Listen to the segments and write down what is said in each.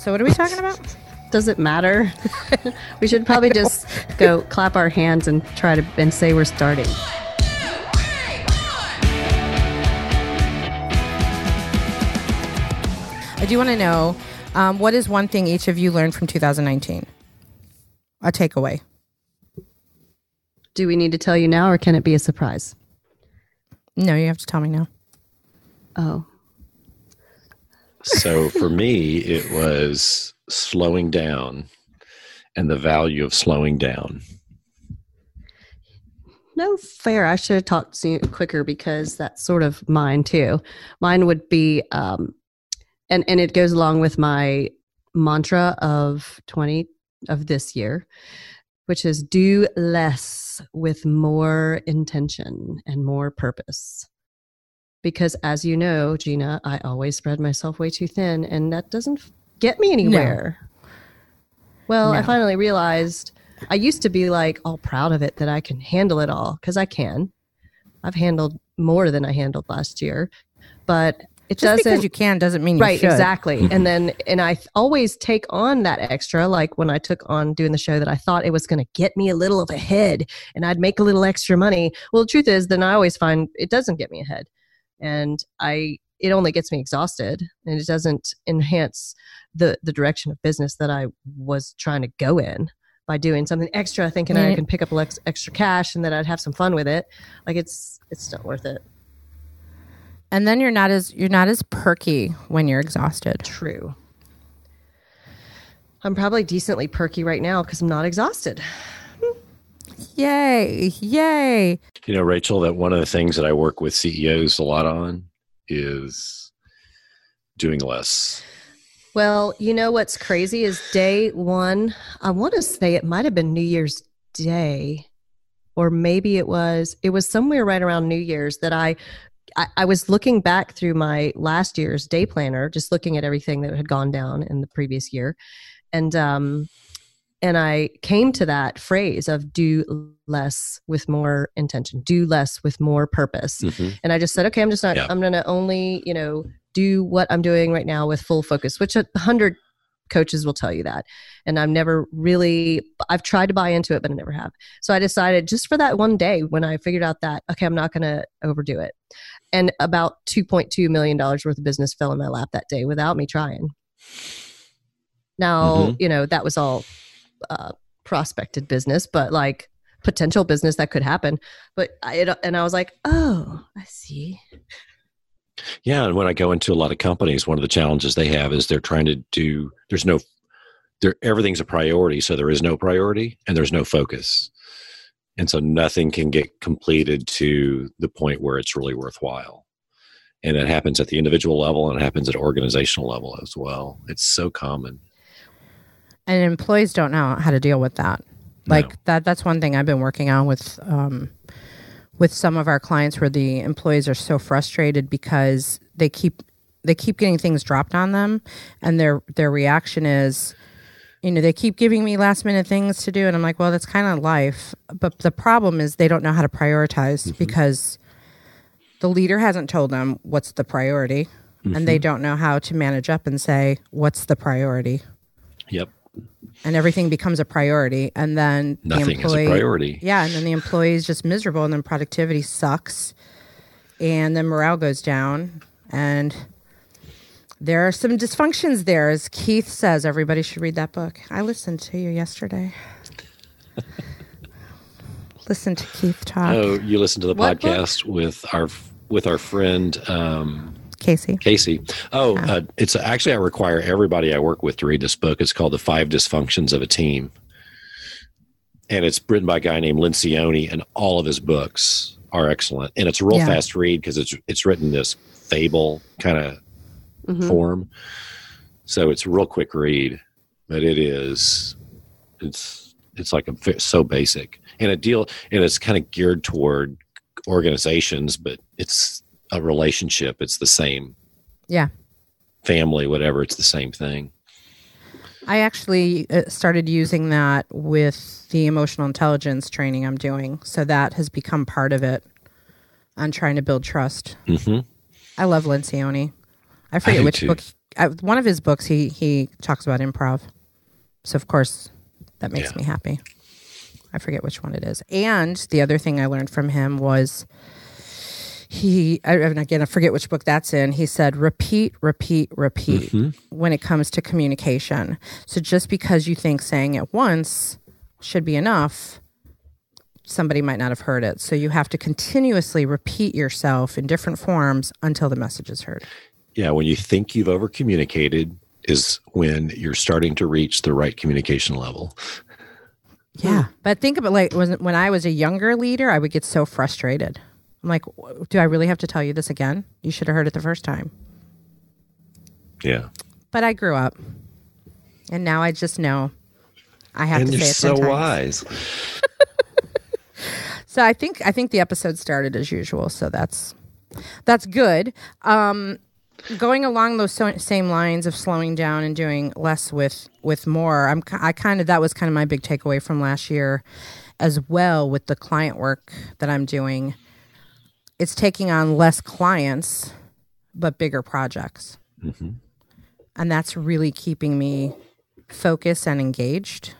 So what are we talking about? Does it matter? We should probably just go clap our hands and try to and say we're starting. I do want to know, what is one thing each of you learned from 2019? A takeaway. Do we need to tell you now, or can it be a surprise? No, you have to tell me now. Oh. So for me, it was slowing down and the value of slowing down. No, fair. I should have talked quicker because that's sort of mine too. Mine would be, and it goes along with my mantra of this year, which is do less with more intention and more purpose. Because as you know, Gina, I always spread myself way too thin, and that doesn't get me anywhere. No. Well, no. I finally realized I used to be like all proud of it that I can handle it all, because I can. I've handled more than I handled last year, but it just doesn't. Because you can doesn't mean you right, should. Exactly. And I always take on that extra, like when I took on doing the show that I thought it was going to get me a little of ahead and I'd make a little extra money. Well, the truth is, then I always find it doesn't get me ahead. And it only gets me exhausted, and it doesn't enhance the direction of business that I was trying to go in by doing something extra, thinking I can pick up extra cash and that I'd have some fun with it. Like it's not worth it. And then you're not as perky when you're exhausted. True. I'm probably decently perky right now because I'm not exhausted. Yay. Yay. You know, Rachel, that one of the things that I work with CEOs a lot on is doing less. Well, you know what's crazy is day one, I want to say it might have been New Year's Day, or maybe it was somewhere right around New Year's that I was looking back through my last year's day planner, just looking at everything that had gone down in the previous year. And I came to that phrase of do less with more intention, do less with more purpose. Mm-hmm. And I just said, okay, I'm going to only, do what I'm doing right now with full focus, which 100 coaches will tell you that. And I've tried to buy into it, but I never have. So I decided just for that one day when I figured out that, okay, I'm not going to overdo it. And about $2.2 million worth of business fell in my lap that day without me trying. Now, that was all prospected business, but like potential business that could happen. But I was like, oh, I see. Yeah. And when I go into a lot of companies, one of the challenges they have is they're trying to do, everything's a priority. So there is no priority and there's no focus. And so nothing can get completed to the point where it's really worthwhile. And it happens at the individual level and it happens at organizational level as well. It's so common. And employees don't know how to deal with that. Like that's one thing I've been working on with some of our clients, where the employees are so frustrated because they keep getting things dropped on them, and their reaction is, they keep giving me last minute things to do, and I'm like, well, that's kind of life. But the problem is they don't know how to prioritize because the leader hasn't told them what's the priority, and they don't know how to manage up and say what's the priority. Yep. And everything becomes a priority, and then nothing is a priority. Yeah, and then the employee is just miserable, and then productivity sucks, and then morale goes down, and there are some dysfunctions there. As Keith says, everybody should read that book. I listened to you yesterday. Listen to Keith talk. Oh, you listened to the podcast with our friend Casey. Oh, it's actually, I require everybody I work with to read this book. It's called The 5 Dysfunctions of a Team. And it's written by a guy named Lencioni, and all of his books are excellent. And it's a real fast read because it's written in this fable kind of form. So it's a real quick read, but it's like so basic. And it's kind of geared toward organizations, but it's a relationship. It's the same. Yeah. Family, whatever. It's the same thing. I actually started using that with the emotional intelligence training I'm doing. So that has become part of it on trying to build trust. Mm-hmm. I love Lencioni. I forget which book. one of his books, he talks about improv. So, of course, that makes me happy. I forget which one it is. And the other thing I learned from him was again, I forget which book that's in. He said, repeat when it comes to communication. So just because you think saying it once should be enough, somebody might not have heard it. So you have to continuously repeat yourself in different forms until the message is heard. Yeah, when you think you've over communicated is when you're starting to reach the right communication level. Yeah. But think about when I was a younger leader, I would get so frustrated. I'm like, do I really have to tell you this again? You should have heard it the first time. Yeah. But I grew up. And now I just know I have to say it 10 times. And you're so wise. So I think the episode started as usual. So that's good. Going along those same lines of slowing down and doing less with more, that was kind of my big takeaway from last year as well with the client work that I'm doing. It's taking on less clients, but bigger projects. Mm-hmm. And that's really keeping me focused and engaged.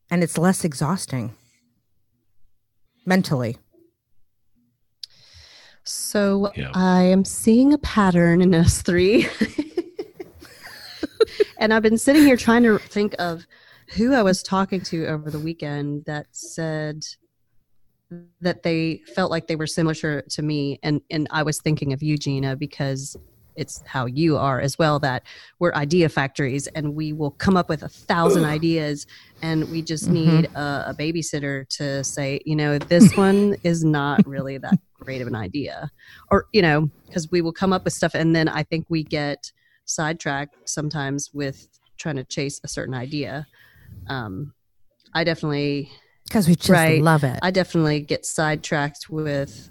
And it's less exhausting mentally. So I am seeing a pattern in us three. And I've been sitting here trying to think of who I was talking to over the weekend that said that they felt like they were similar to me. And I was thinking of you, Gina, because it's how you are as well, that we're idea factories and we will come up with 1,000 ideas and we just need a babysitter to say, this one is not really that great of an idea, or, because we will come up with stuff. And then I think we get sidetracked sometimes with trying to chase a certain idea. I definitely, because we just love it. I definitely get sidetracked with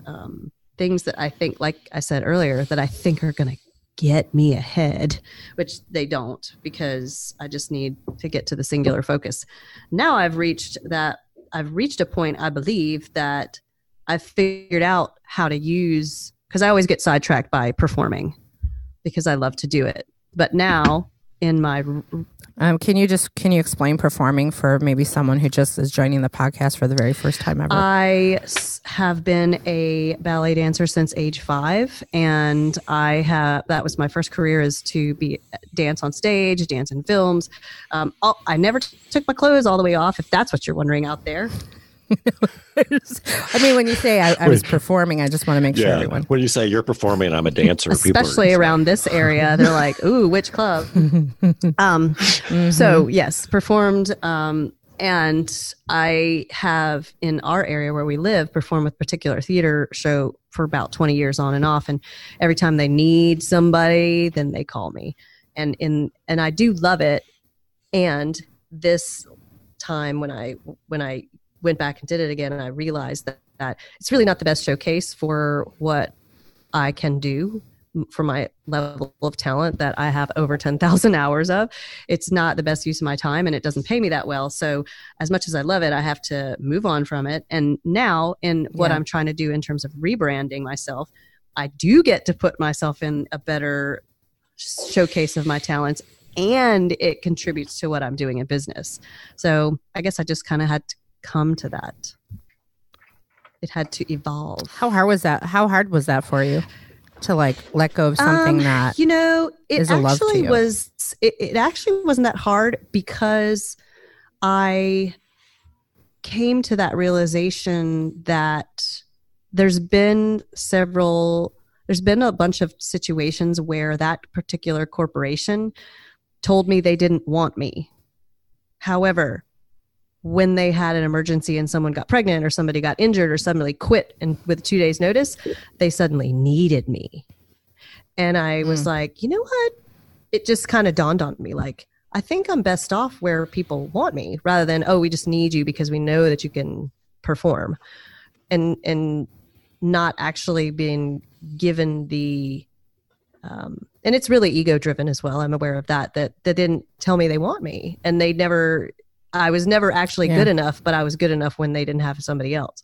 things that I think, like I said earlier, that I think are going to get me ahead, which they don't, because I just need to get to the singular focus. Now I've reached a point, I believe, that I've figured out how to use, because I always get sidetracked by performing because I love to do it. But now in my can you explain performing for maybe someone who just is joining the podcast for the very first time ever? I have been a ballet dancer since age 5, and that was my first career, is to dance on stage, dance in films. I never took my clothes all the way off, if that's what you're wondering out there. I mean, when you say I was performing, I just want to make sure everyone. When you say you're performing, I'm a dancer. Especially around this area, they're like, "Ooh, which club?" So yes, performed, and I have in our area where we live performed with particular theater show for about 20 years on and off, and every time they need somebody, then they call me, and I do love it. And this time when I went back and did it again, and I realized that it's really not the best showcase for what I can do for my level of talent that I have over 10,000 hours of. It's not the best use of my time, and it doesn't pay me that well. So as much as I love it, I have to move on from it. And now in what I'm trying to do in terms of rebranding myself, I do get to put myself in a better showcase of my talents, and it contributes to what I'm doing in business. So I guess I just kind of had to come to that. It had to evolve. How hard was that for you to let go of something that it actually was. It actually wasn't that hard, because I came to that realization that there's been a bunch of situations where that particular corporation told me they didn't want me. However, when they had an emergency and someone got pregnant or somebody got injured or somebody quit, and with 2 days notice, they suddenly needed me. And I was like, you know what? It just kind of dawned on me, like, I think I'm best off where people want me, rather than, we just need you because we know that you can perform, and not actually being given the, and it's really ego driven as well. I'm aware of that they didn't tell me they want me, and I was never actually good enough, but I was good enough when they didn't have somebody else.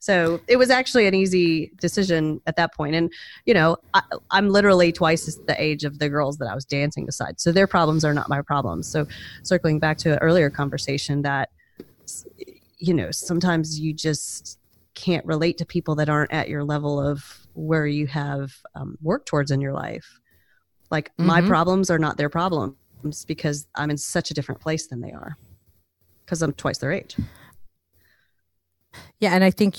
So it was actually an easy decision at that point. And, I'm literally twice the age of the girls that I was dancing beside. So their problems are not my problems. So circling back to an earlier conversation that, sometimes you just can't relate to people that aren't at your level of where you have worked towards in your life. Like my problems are not their problems because I'm in such a different place than they are because I'm twice their age. Yeah. And I think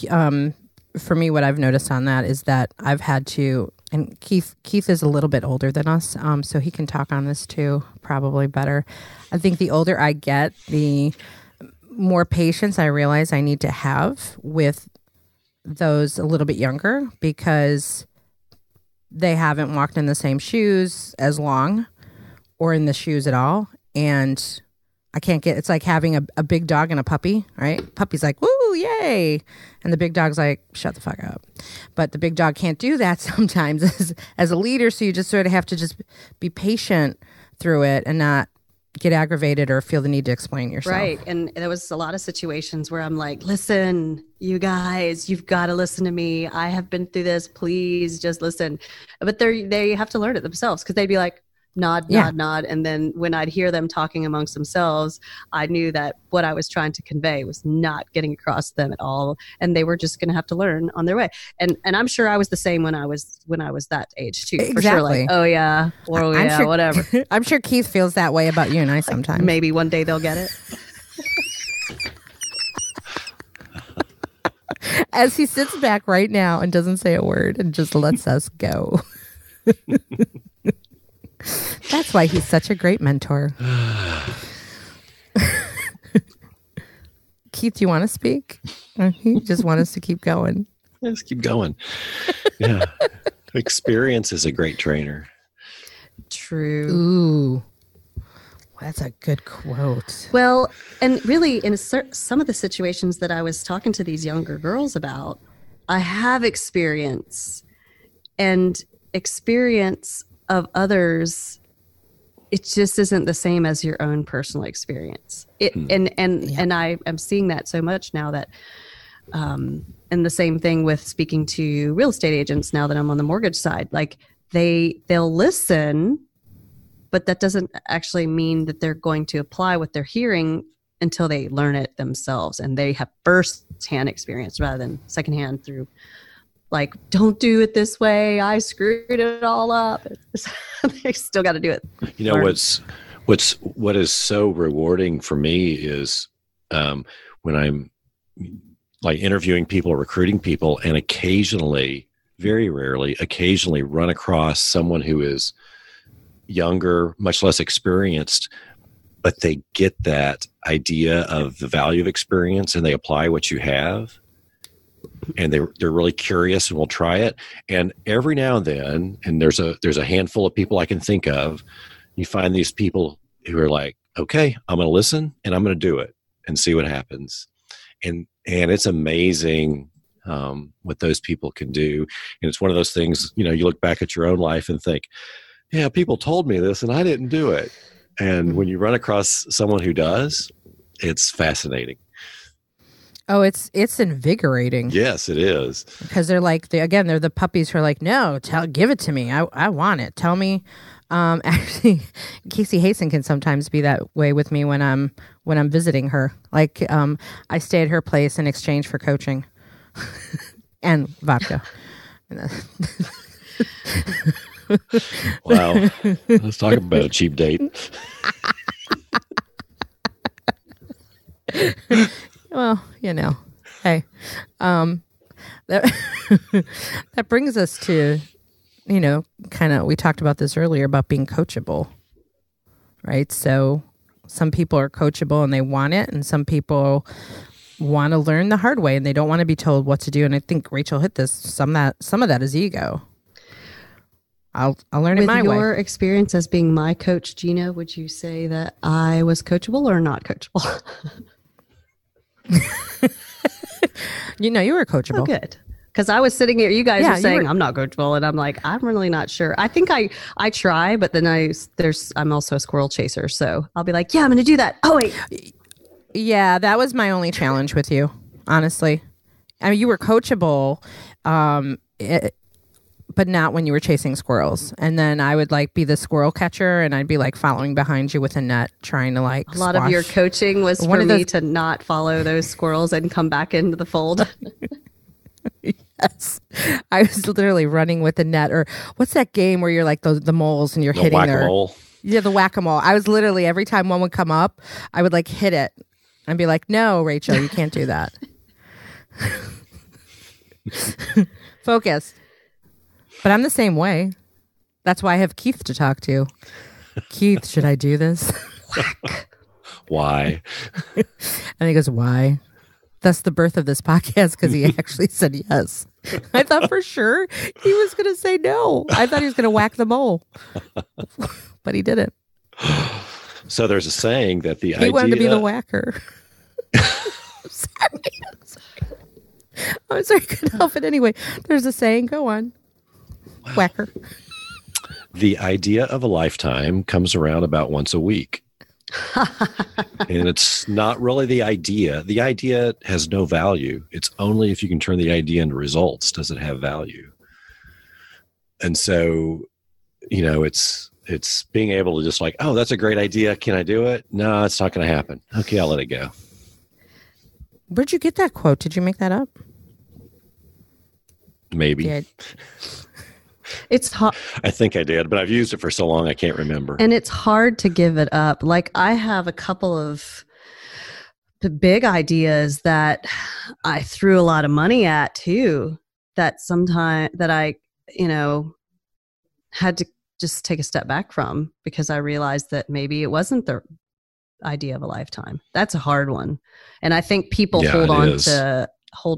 for me, what I've noticed on that is that I've had to, and Keith is a little bit older than us, so he can talk on this too, probably better. I think the older I get, the more patience I realize I need to have with those a little bit younger because they haven't walked in the same shoes as long or in the shoes at all. And I can't it's like having a big dog and a puppy, right? Puppy's like, woo, yay. And the big dog's like, shut the fuck up. But the big dog can't do that sometimes as a leader. So you just sort of have to just be patient through it and not get aggravated or feel the need to explain yourself. Right. And there was a lot of situations where I'm like, listen, you guys, you've got to listen to me. I have been through this. Please just listen. But they have to learn it themselves because they'd be like, nod. And then when I'd hear them talking amongst themselves, I knew that what I was trying to convey was not getting across to them at all. And they were just going to have to learn on their way. And I'm sure I was the same when I was that age too. Exactly. For sure. Like, oh yeah, or yeah, sure, whatever. I'm sure Keith feels that way about you and I sometimes. Maybe one day they'll get it. As he sits back right now and doesn't say a word and just lets us go. That's why he's such a great mentor. Keith, do you want to speak? Or he just want us to keep going? Let's keep going. Yeah. Experience is a great trainer. True. Ooh. That's a good quote. Well, and really in some of the situations that I was talking to these younger girls about, I have experience and experience of others, it just isn't the same as your own personal experience. And I am seeing that so much now that, and the same thing with speaking to real estate agents now that I'm on the mortgage side, like they'll listen, but that doesn't actually mean that they're going to apply what they're hearing until they learn it themselves and they have first-hand experience rather than secondhand through like, don't do it this way. I screwed it all up. They still got to do it. What is so rewarding for me is when I'm like interviewing people, recruiting people, and occasionally, very rarely, run across someone who is younger, much less experienced, but they get that idea of the value of experience and they apply what you have. And they're really curious and will try it. And every now and then, and there's a handful of people I can think of, you find these people who are like, okay, I'm going to listen and I'm going to do it and see what happens. And it's amazing what those people can do. And it's one of those things, you look back at your own life and think, yeah, people told me this and I didn't do it. And when you run across someone who does, it's fascinating. Oh, it's invigorating. Yes, it is. Because they're like, they're the puppies who are like, no, give it to me. I want it. Tell me. Actually, Casey Hasten can sometimes be that way with me when I'm visiting her. Like, I stay at her place in exchange for coaching and vodka. Wow. Let's talk about a cheap date. Well, hey, that brings us to, kind of, we talked about this earlier about being coachable, right? So some people are coachable and they want it, and some people want to learn the hard way and they don't want to be told what to do. And I think Rachel hit this. Some of that is ego. I'll learn it my way. With your experience as being my coach, Gina, would you say that I was coachable or not coachable? You were coachable. Oh, good. Because I was sitting here, you guys were saying I'm not coachable, and I'm like, I'm really not sure. I think I try, but then I'm also a squirrel chaser, so I'll be like, yeah, I'm going to do that. Oh wait, yeah, that was my only challenge with you, honestly. I mean, you were coachable, but not when you were chasing squirrels. And then I would like be the squirrel catcher, and I'd be like following behind you with a net, trying to like a lot of your coaching was for me to not follow those squirrels and come back into the fold. Yes, I was literally running with the net. Or what's that game where you're like the moles and you're hitting whack-a-mole? Yeah, the whack-a-mole. I was literally, every time one would come up, I would like hit it and be like, "No, Rachel, you can't do that." Focus. But I'm the same way. That's why I have Keith to talk to. Keith, should I do this? Why? And he goes, why? That's the birth of this podcast, because he actually said yes. I thought for sure he was going to say no. I thought he was going to whack the mole. But he didn't. So there's a saying that the he wanted to be the whacker. I'm sorry, I couldn't help it anyway. There's a saying, go on. Wow. Whacker. The idea of a lifetime comes around about once a week. And it's not really the idea. The idea has no value. It's only if you can turn the idea into results does it have value. And so, it's being able to just like, oh, that's a great idea. Can I do it? No, it's not going to happen. Okay, I'll let it go. Where'd you get that quote? Did you make that up? Maybe. It's hard. I think I did, but I've used it for so long I can't remember. And it's hard to give it up. Like I have a couple of big ideas that I threw a lot of money at too, that sometimes that I, had to just take a step back from, because I realized that maybe it wasn't the idea of a lifetime. That's a hard one. And I think people hold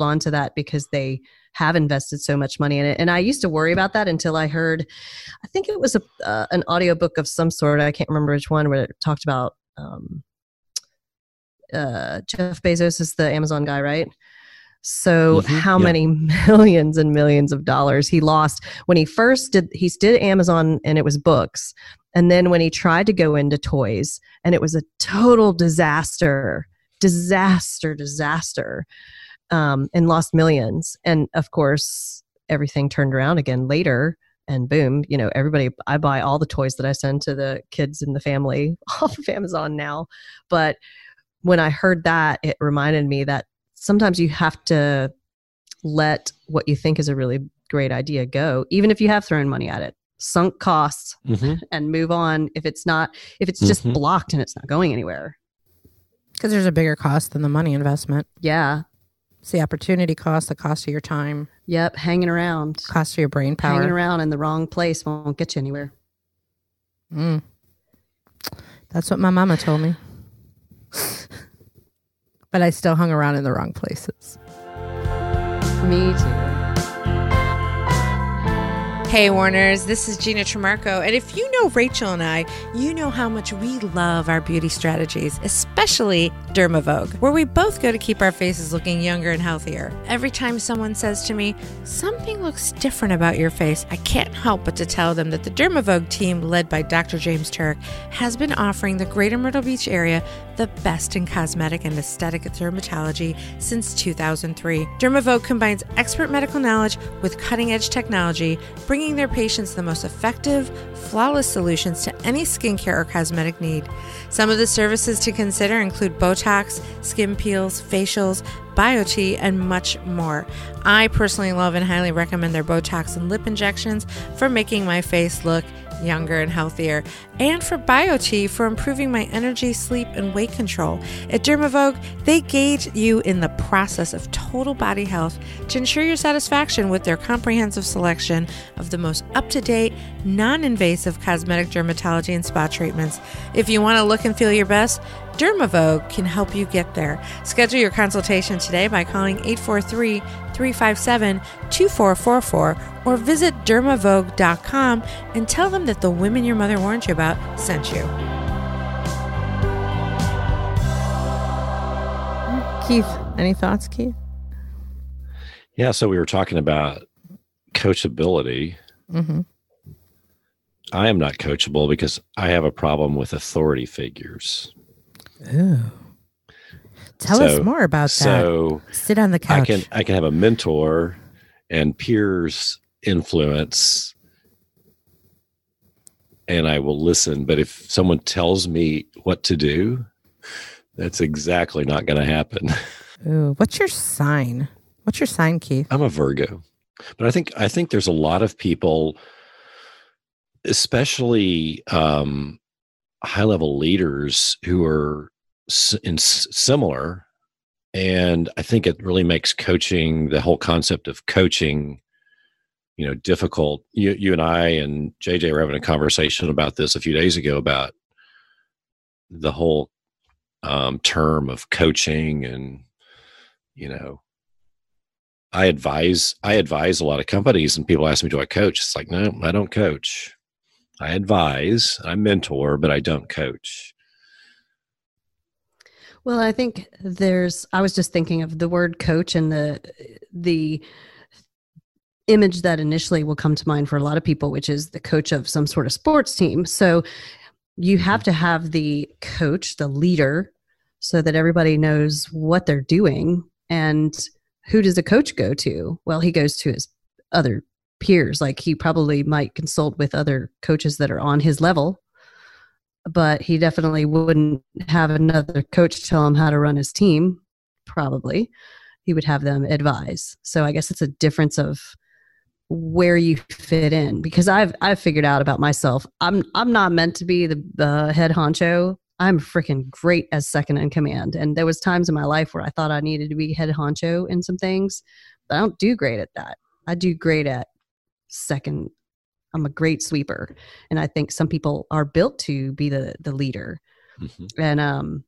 on to that because they have invested so much money in it. And I used to worry about that until I heard, I think it was an audiobook of some sort. I can't remember which one, where it talked about Jeff Bezos is the Amazon guy, right? So how many millions and millions of dollars he lost when he first did Amazon, and it was books. And then when he tried to go into toys, and it was a total disaster, and lost millions. And of course, everything turned around again later, and boom, everybody, I buy all the toys that I send to the kids in the family off of Amazon now. But when I heard that, it reminded me that sometimes you have to let what you think is a really great idea go, even if you have thrown money at it, sunk costs, and move on. If it's just blocked and it's not going anywhere. Because there's a bigger cost than the money investment. Yeah. It's the opportunity cost, the cost of your time. Yep, hanging around. Cost of your brain power. Hanging around in the wrong place won't get you anywhere. That's what my mama told me. But I still hung around in the wrong places. Me too. Hey Warners, this is Gina Trimarco, and if you know Rachel and I, you know how much we love our beauty strategies, especially Dermavogue, where we both go to keep our faces looking younger and healthier. Every time someone says to me, something looks different about your face, I can't help but to tell them that the Dermavogue team, led by Dr. James Turek, has been offering the greater Myrtle Beach area the best in cosmetic and aesthetic dermatology since 2003. Dermavogue combines expert medical knowledge with cutting-edge technology, bringing their patients the most effective, flawless solutions to any skincare or cosmetic need. Some of the services to consider include Botox, skin peels, facials, BioT, and much more. I personally love and highly recommend their Botox and lip injections for making my face look younger and healthier, and for BioT for improving my energy, sleep, and weight control. At Dermavogue, they gauge you in the process of total body health to ensure your satisfaction with their comprehensive selection of the most up-to-date, non-invasive cosmetic dermatology and spa treatments. If you want to look and feel your best, Dermavogue can help you get there. Schedule your consultation today by calling 843-357-2444 or visit dermavogue.com and tell them that the women your mother warned you about sent you. Keith, any thoughts, Keith? Yeah, so we were talking about coachability. I am not coachable because I have a problem with authority figures. Oh. Tell us more about that. So sit on the couch. I can have a mentor and peers influence, and I will listen. But if someone tells me what to do, that's exactly not going to happen. Ooh, what's your sign? What's your sign, Keith? I'm a Virgo, but I think there's a lot of people, especially high-level leaders, who are similar. And I think it really makes coaching, the whole concept of coaching, difficult. You and I and JJ were having a conversation about this a few days ago about the whole term of coaching. And, I advise a lot of companies, and people ask me, do I coach? It's like, no, I don't coach. I advise, I mentor, but I don't coach. Well, I think I was just thinking of the word coach, and the image that initially will come to mind for a lot of people, which is the coach of some sort of sports team. So you have to have the coach, the leader, so that everybody knows what they're doing. And who does a coach go to? Well, he goes to his other peers. Like, he probably might consult with other coaches that are on his level, but he definitely wouldn't have another coach tell him how to run his team. Probably he would have them advise. So I guess it's a difference of where you fit in, because I've figured out about myself, I'm not meant to be the head honcho. I'm freaking great as second in command. And there was times in my life where I thought I needed to be head honcho in some things, but I don't do great at that. I do great at second. I'm a great sweeper. And I think some people are built to be the leader. Mm-hmm. And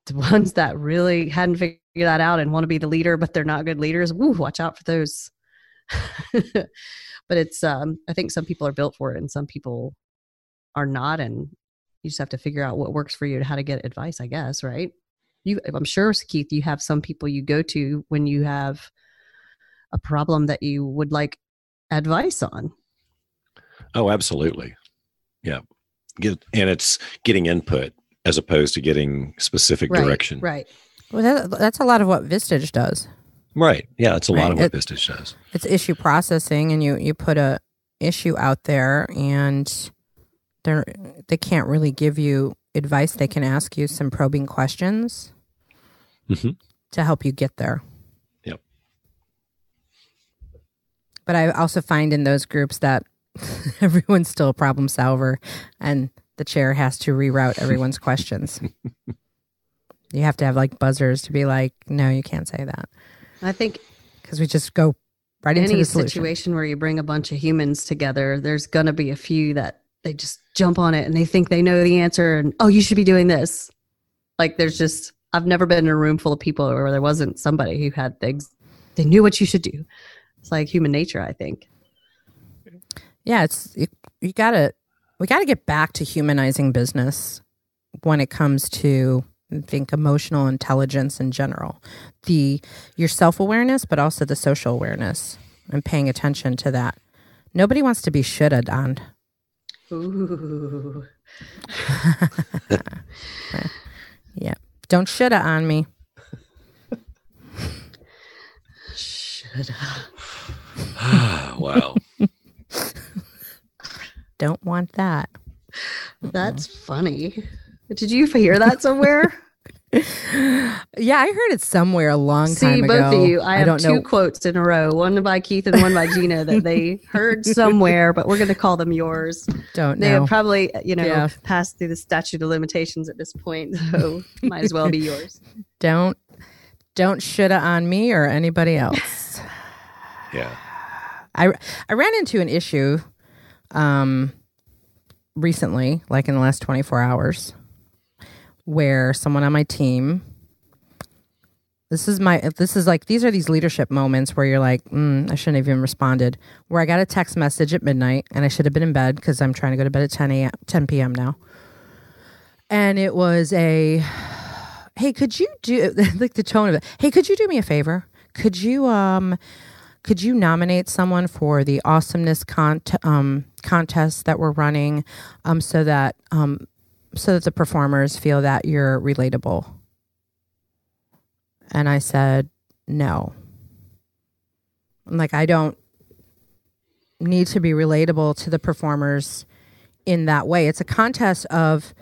the ones that really hadn't figured that out and want to be the leader, but they're not good leaders, watch out for those. But it's I think some people are built for it and some people are not, and you just have to figure out what works for you and how to get advice, I guess, right? I'm sure, Keith, you have some people you go to when you have a problem that you would like advice on. Oh, absolutely. Yeah. And it's getting input as opposed to getting specific direction. Right. Well, that's a lot of what Vistage does. Right. Yeah, it's a lot of what Vistage does. It's issue processing, and you put a issue out there, and they can't really give you advice. They can ask you some probing questions to help you get there. Yep. But I also find in those groups that everyone's still a problem solver, and the chair has to reroute everyone's questions. You have to have like buzzers to be like, no, you can't say that. I think because we just go right into the solution. Any situation where you bring a bunch of humans together, there's going to be a few that they just jump on it and they think they know the answer and, oh, you should be doing this. Like, I've never been in a room full of people where there wasn't somebody who had things, they knew what you should do. It's like human nature, I think. Yeah, we got to get back to humanizing business when it comes to, I think, emotional intelligence in general. Your self-awareness, but also the social awareness, and paying attention to that. Nobody wants to be shitted on. Ooh. Yeah. Don't shoulda on me. Shoulda. Wow. Don't want that. That's funny. Did you hear that somewhere? Yeah, I heard it somewhere a long time ago. See, both of you, I have two quotes in a row, one by Keith and one by Gina that they heard somewhere, but we're going to call them yours. Don't know. They have probably, passed through the statute of limitations at this point, so might as well be yours. Don't shoulda on me or anybody else. Yeah. I ran into an issue recently, like in the last 24 hours, where someone on my team, these are these leadership moments where you're like, I shouldn't have even responded, where I got a text message at midnight and I should have been in bed because I'm trying to go to bed at 10 p.m. now. And it was hey, could you do, like the tone of it, hey, could you do me a favor? Could you nominate someone for the awesomeness contest that we're running, so that the performers feel that you're relatable? And I said, no. I'm like, I don't need to be relatable to the performers in that way. It's a contest of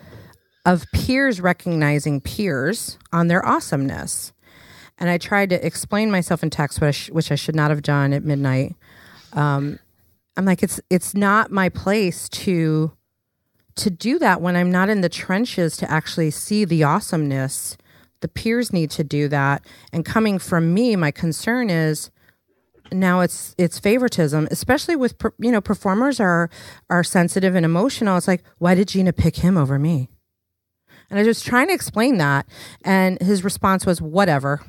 peers recognizing peers on their awesomeness. And I tried to explain myself in text, which I should not have done at midnight. I'm like, it's not my place to do that when I'm not in the trenches to actually see the awesomeness. The peers need to do that. And coming from me, my concern is now it's favoritism, especially with, performers are sensitive and emotional. It's like, why did Gina pick him over me? And I was trying to explain that. And his response was, whatever.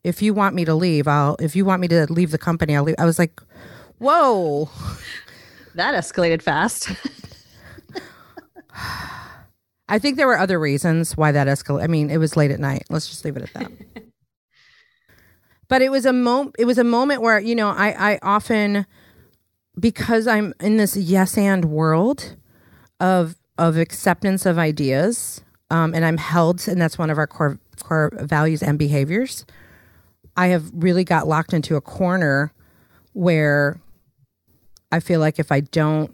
If you want me to leave, if you want me to leave the company, I'll leave. I was like, whoa. That escalated fast. I think there were other reasons why that escalated. I mean, it was late at night. Let's just leave it at that. But it was a moment where, I often, because I'm in this yes and world of acceptance of ideas, and I'm held, and that's one of our core values and behaviors. I have really got locked into a corner where I feel like if I don't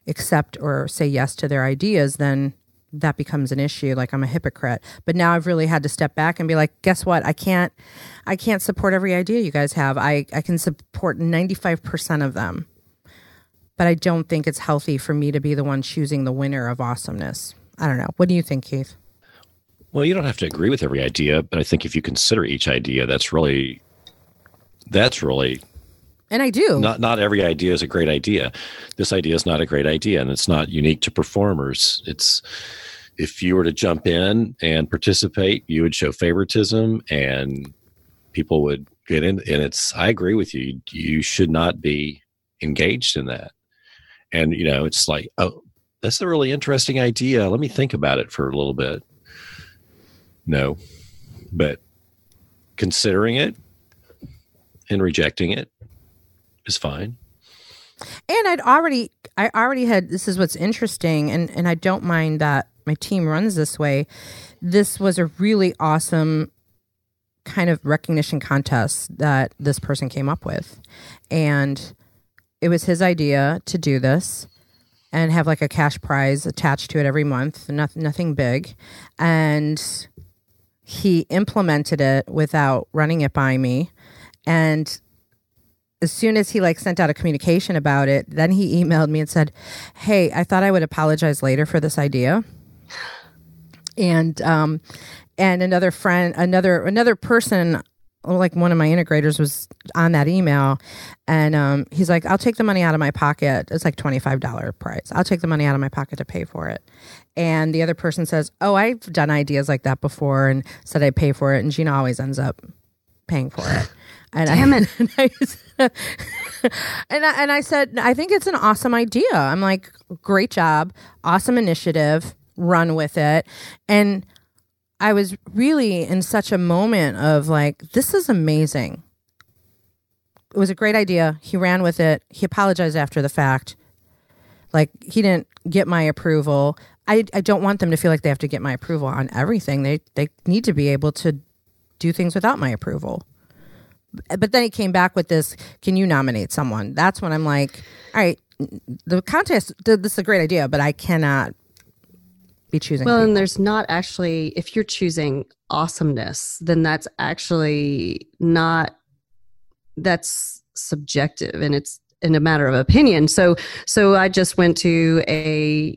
accept or say yes to their ideas, then that becomes an issue. Like I'm a hypocrite. But now I've really had to step back and be like, guess what? I can't support every idea you guys have. I can support 95% of them. But I don't think it's healthy for me to be the one choosing the winner of awesomeness. I don't know. What do you think, Keith? Well, you don't have to agree with every idea, but I think if you consider each idea, that's really, and I do. Not every idea is a great idea. This idea is not a great idea, and it's not unique to performers. It's, if you were to jump in and participate, you would show favoritism, and people would get in. And I agree with you. You should not be engaged in that. And it's like, oh, that's a really interesting idea. Let me think about it for a little bit. No, but considering it and rejecting it is fine. And I already had, this is what's interesting, and I don't mind that my team runs this way. This was a really awesome kind of recognition contest that this person came up with. And it was his idea to do this and have like a cash prize attached to it every month, nothing big. And he implemented it without running it by me. And as soon as he sent out a communication about it, then he emailed me and said, hey, I thought I would apologize later for this idea. And another friend, another person, like one of my integrators was on that email, and he's like, I'll take the money out of my pocket. It's like $25 prize. I'll take the money out of my pocket to pay for it. And the other person says, oh, I've done ideas like that before and said I'd pay for it. And Gina always ends up paying for it. And Damn it. And I said, I think it's an awesome idea. I'm like, great job. Awesome initiative. Run with it. And I was really in such a moment of like, this is amazing. It was a great idea. He ran with it. He apologized after the fact. Like, he didn't get my approval. I don't want them to feel like they have to get my approval on everything. They need to be able to do things without my approval. But then he came back with this, can you nominate someone? That's when I'm like, all right, the contest, this is a great idea, but I cannot be choosing people. And there's not actually, if you're choosing awesomeness, then that's actually not, that's subjective, and it's in a matter of opinion. So I just went to a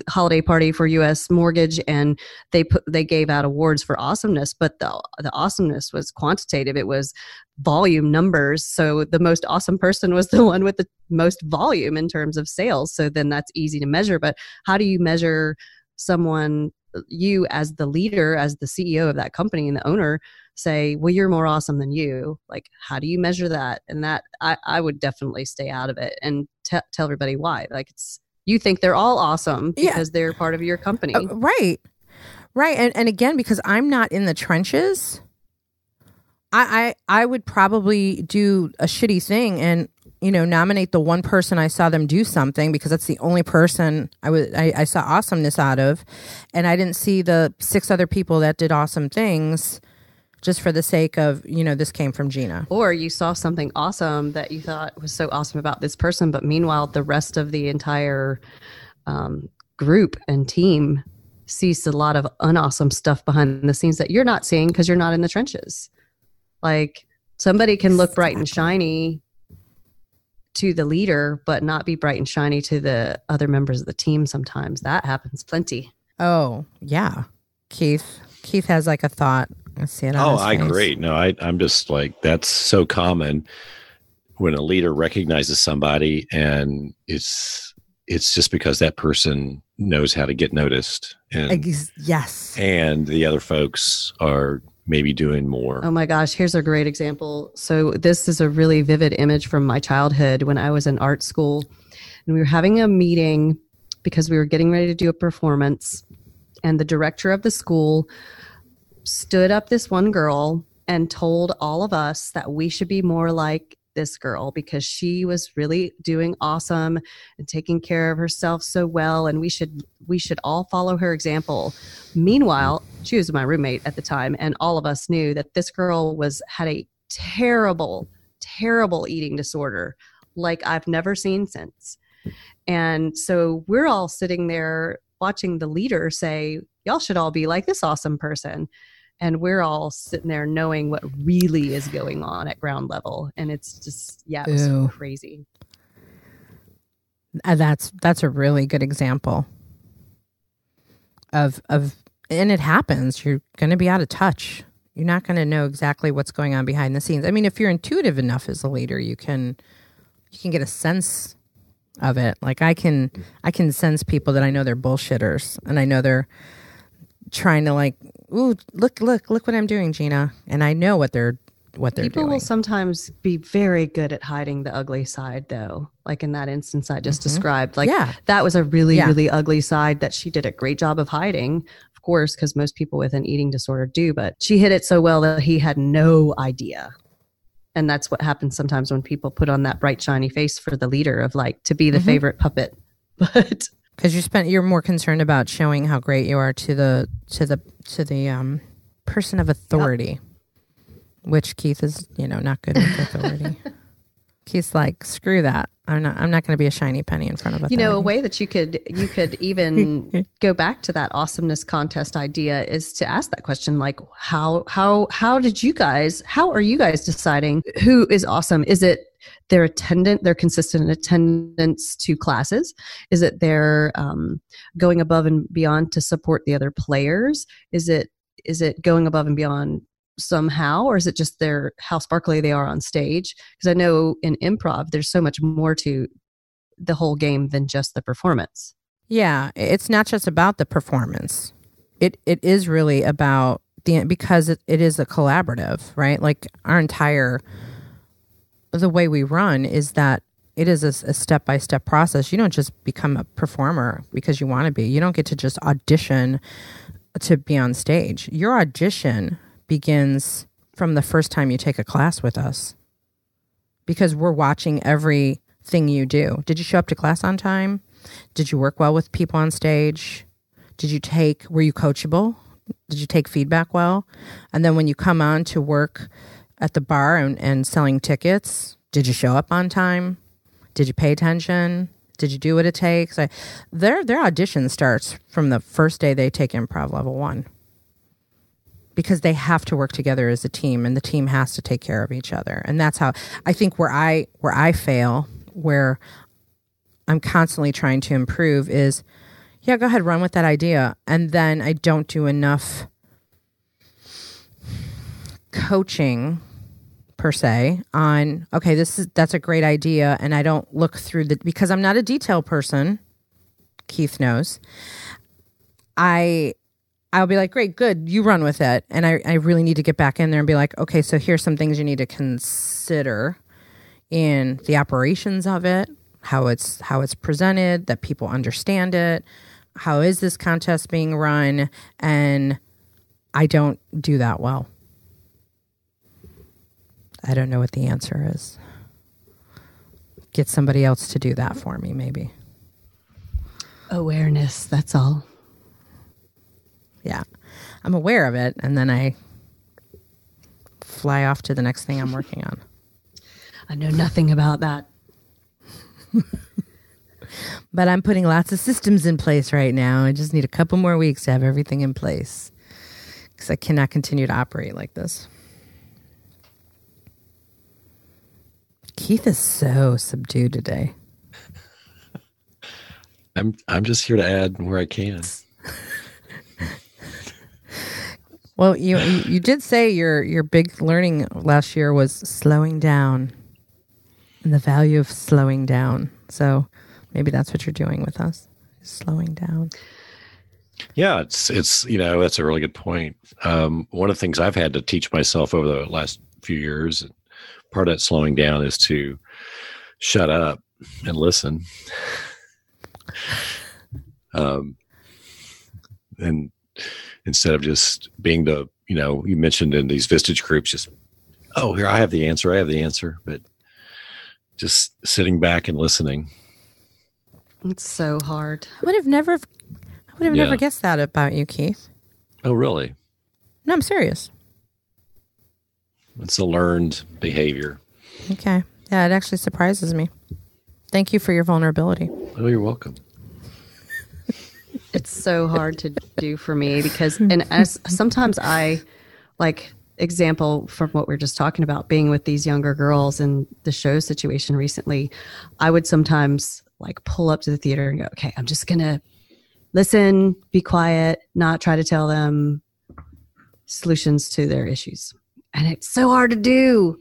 holiday party for U.S. Mortgage, and they gave out awards for awesomeness, but the awesomeness was quantitative. It was volume numbers. So the most awesome person was the one with the most volume in terms of sales. So then that's easy to measure. But how do you measure someone, you as the leader, as the CEO of that company and the owner, say, well, you're more awesome than you? Like, how do you measure that? And that I would definitely stay out of it and tell everybody why. Like, it's, you think they're all awesome because they're part of your company. Right. And again, because I'm not in the trenches, I would probably do a shitty thing and, nominate the one person I saw them do something, because that's the only person I saw awesomeness out of. And I didn't see the 6 other people that did awesome things. just for the sake of, this came from Gina. Or you saw something awesome that you thought was so awesome about this person, but meanwhile, the rest of the entire group and team sees a lot of unawesome stuff behind the scenes that you're not seeing because you're not in the trenches. Like, somebody can look bright and shiny to the leader, but not be bright and shiny to the other members of the team. Sometimes that happens plenty. Oh, yeah. Keith has like a thought. I see it on his I face. agree. No, I'm just like, that's so common when a leader recognizes somebody, and it's just because that person knows how to get noticed. And yes. And the other folks are maybe doing more. Oh my gosh, here's a great example. So this is a really vivid image from my childhood when I was in art school, and we were having a meeting because we were getting ready to do a performance, and the director of the school stood up this one girl and told all of us that we should be more like this girl because she was really doing awesome and taking care of herself so well, and we should all follow her example. Meanwhile, she was my roommate at the time, and all of us knew that this girl had a terrible eating disorder like I've never seen since. And so we're all sitting there watching the leader say, y'all should all be like this awesome person. And we're all sitting there knowing what really is going on at ground level. And it's just, it was crazy. That's a really good example of, and it happens. You're going to be out of touch. You're not going to know exactly what's going on behind the scenes. I mean, if you're intuitive enough as a leader, you can get a sense of it. Like I can sense people that I know they're bullshitters, and I know they're trying to like, ooh, look what I'm doing, Gina. And I know what they're doing. People will sometimes be very good at hiding the ugly side, though. Like in that instance I just described, like that was a really, really ugly side that she did a great job of hiding, of course, because most people with an eating disorder do, but she hid it so well that he had no idea. And that's what happens sometimes when people put on that bright, shiny face for the leader of like to be the favorite puppet. But because you're more concerned about showing how great you are to the person of authority, which Keith is, not good with authority. Keith's like, screw that. I'm not going to be a shiny penny in front of authority. A way that you could even go back to that awesomeness contest idea is to ask that question, like, how are you guys deciding who is awesome? Is it their consistent attendance to classes? Is it their going above and beyond to support the other players? Is it going above and beyond somehow, or is it just how sparkly they are on stage? Because I know in improv there's so much more to the whole game than just the performance. Yeah, it's not just about the performance. It is really about because it is a collaborative, right? Like the way we run is that it is a step-by-step process. You don't just become a performer because you want to be. You don't get to just audition to be on stage. Your audition begins from the first time you take a class with us, because we're watching everything you do. Did you show up to class on time? Did you work well with people on stage? Were you coachable? Did you take feedback well? And then when you come on to work at the bar and selling tickets, did you show up on time? Did you pay attention? Did you do what it takes? Their audition starts from the first day they take improv level 1. Because they have to work together as a team, and the team has to take care of each other. And that's how I think where I fail, where I'm constantly trying to improve is, go ahead, run with that idea. And then I don't do enough coaching per se on, okay, that's a great idea. And I don't look through because I'm not a detail person. Keith knows. I'll be like, great, good, you run with it. And I really need to get back in there and be like, okay, so here's some things you need to consider in the operations of it, how it's presented, that people understand it. How is this contest being run? And I don't do that well. I don't know what the answer is. Get somebody else to do that for me, maybe. Awareness, that's all. Yeah, I'm aware of it, and then I fly off to the next thing I'm working on. I know nothing about that. But I'm putting lots of systems in place right now. I just need a couple more weeks to have everything in place because I cannot continue to operate like this. Keith is so subdued today. I'm just here to add where I can. Well, you did say your big learning last year was slowing down and the value of slowing down. So maybe that's what you're doing with us, slowing down. Yeah, it's that's a really good point. One of the things I've had to teach myself over the last few years, part of that slowing down is to shut up and listen. And instead of just being you mentioned in these Vistage groups, just, oh, here, I have the answer, but just sitting back and listening. It's so hard. I would have never guessed that about you, Keith. Oh, really? No, I'm serious. It's a learned behavior. Okay. Yeah, it actually surprises me. Thank you for your vulnerability. Oh, you're welcome. It's so hard to do for me because, and as sometimes I, like, example from what we're just talking about, being with these younger girls in the show situation recently, I would sometimes like pull up to the theater and go, okay, I'm just going to listen, be quiet, not try to tell them solutions to their issues. And it's so hard to do,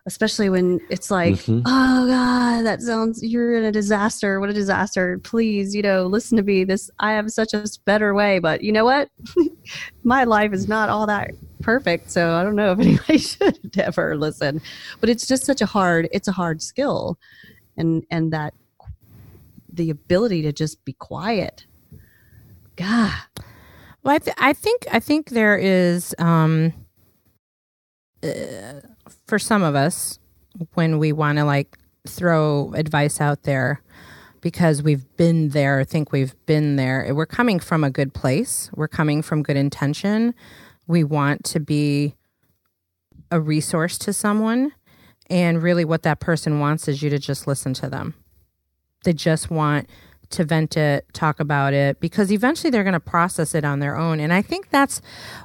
especially when it's like, oh God, you're in a disaster. What a disaster. Please, listen to me. I have such a better way, but you know what? My life is not all that perfect. So I don't know if anybody should ever listen, but it's just it's a hard skill. And that the ability to just be quiet. God. Well, I think there is, for some of us, when we want to like throw advice out there because we've been there, we're coming from a good place. We're coming from good intention. We want to be a resource to someone. And really what that person wants is you to just listen to them. They just want to vent it, talk about it, because eventually they're going to process it on their own. And I think that's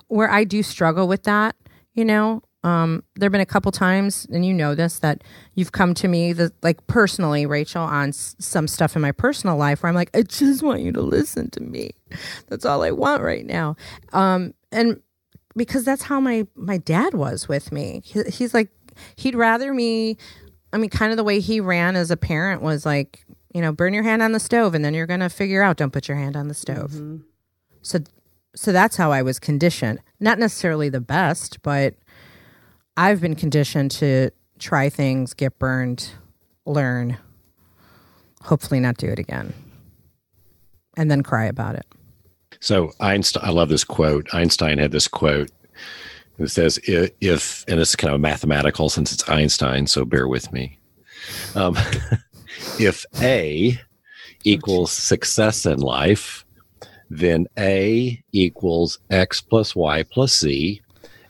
where I do struggle with that, there have been a couple times, and you know this, that you've come to me, like personally, Rachel, on some stuff in my personal life where I'm like, I just want you to listen to me. That's all I want right now. And because that's how my dad was with me. He's like, he'd rather me, kind of the way he ran as a parent was like, burn your hand on the stove and then you're going to figure out, don't put your hand on the stove. Mm-hmm. So that's how I was conditioned. Not necessarily the best, but I've been conditioned to try things, get burned, learn, hopefully not do it again, and then cry about it. So Einstein, I love this quote. Einstein had this quote. It says, if, and it's kind of mathematical since it's Einstein, so bear with me. If A equals success in life, then A equals X plus Y plus Z.